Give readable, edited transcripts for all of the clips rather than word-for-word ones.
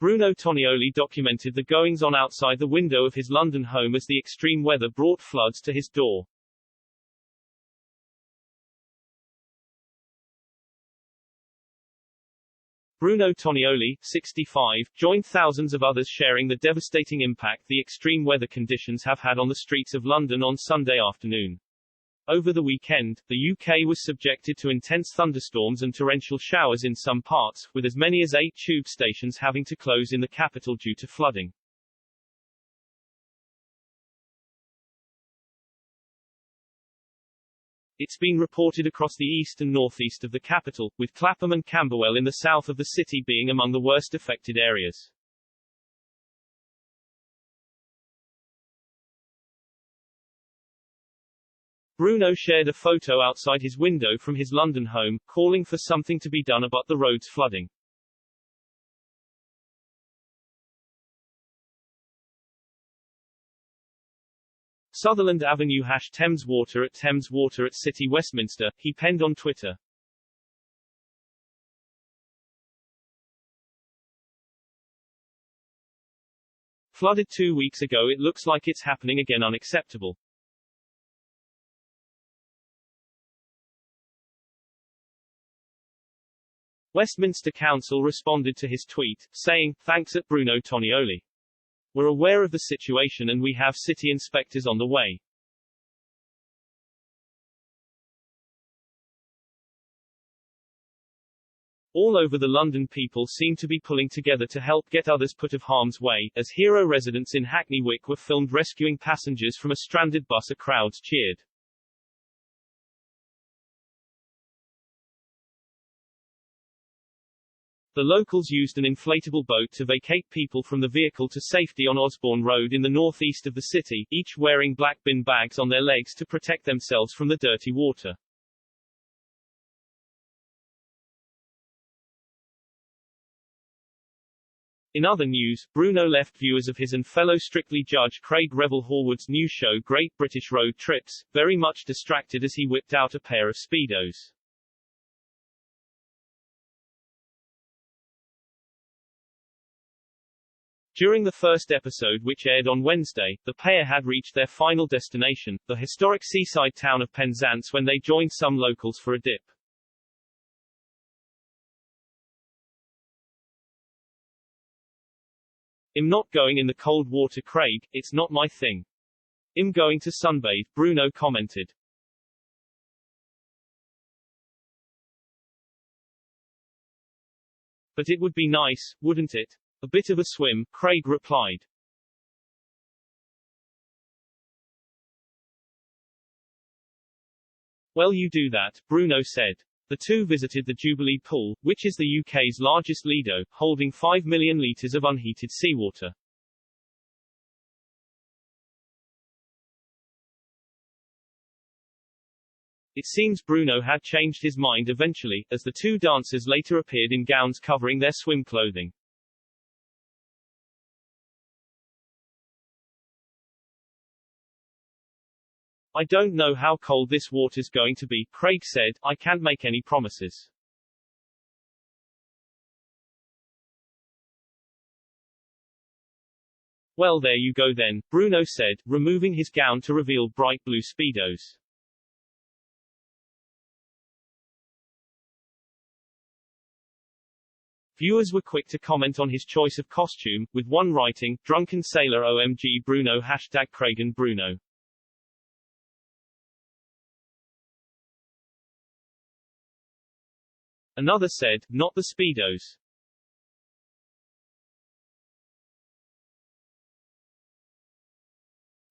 Bruno Tonioli documented the goings-on outside the window of his London home as the extreme weather brought floods to his door. Bruno Tonioli, 65, joined thousands of others sharing the devastating impact the extreme weather conditions have had on the streets of London on Sunday afternoon. Over the weekend, the UK was subjected to intense thunderstorms and torrential showers in some parts, with as many as 8 tube stations having to close in the capital due to flooding. It's been reported across the east and northeast of the capital, with Clapham and Camberwell in the south of the city being among the worst affected areas. Bruno shared a photo outside his window from his London home, calling for something to be done about the roads flooding. Sutherland Avenue #Thames Water at Thames Water at City Westminster, he penned on Twitter. Flooded 2 weeks ago, it looks like it's happening again. Unacceptable. Westminster Council responded to his tweet, saying, "Thanks at Bruno Tonioli. We're aware of the situation and we have city inspectors on the way." All over the London, people seem to be pulling together to help get others put of harm's way, as Hero residents in Hackney Wick were filmed rescuing passengers from a stranded bus. A crowds cheered. The locals used an inflatable boat to vacate people from the vehicle to safety on Osborne Road in the northeast of the city, each wearing black bin bags on their legs to protect themselves from the dirty water. In other news, Bruno left viewers of his and fellow Strictly judge Craig Revel Horwood's new show Great British Road Trips, very much distracted as he whipped out a pair of Speedos. During the first episode, which aired on Wednesday, the pair had reached their final destination, the historic seaside town of Penzance, when they joined some locals for a dip. "I'm not going in the cold water, Craig, it's not my thing. I'm going to sunbathe," Bruno commented. "But it would be nice, wouldn't it? A bit of a swim," Craig replied. "Well, you do that," Bruno said. The two visited the Jubilee Pool, which is the UK's largest Lido, holding 5 million litres of unheated seawater. It seems Bruno had changed his mind eventually, as the two dancers later appeared in gowns covering their swim clothing. "I don't know how cold this water's going to be," Craig said. "I can't make any promises." "Well, there you go then," Bruno said, removing his gown to reveal bright blue Speedos. Viewers were quick to comment on his choice of costume, with one writing, "Drunken Sailor OMG Bruno #Craig and Bruno." Another said, "Not the Speedos."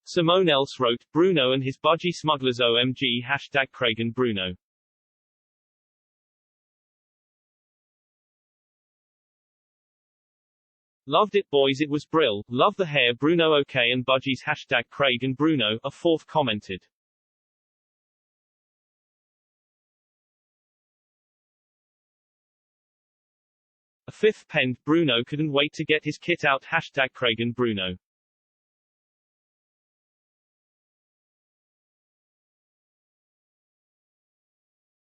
Simone else wrote, "Bruno and his budgie smugglers OMG #Craig and Bruno." "Loved it boys, it was brill, love the hair Bruno OK and budgies #Craig and Bruno," a fourth commented. A fifth penned, "Bruno couldn't wait to get his kit out #Craig and Bruno."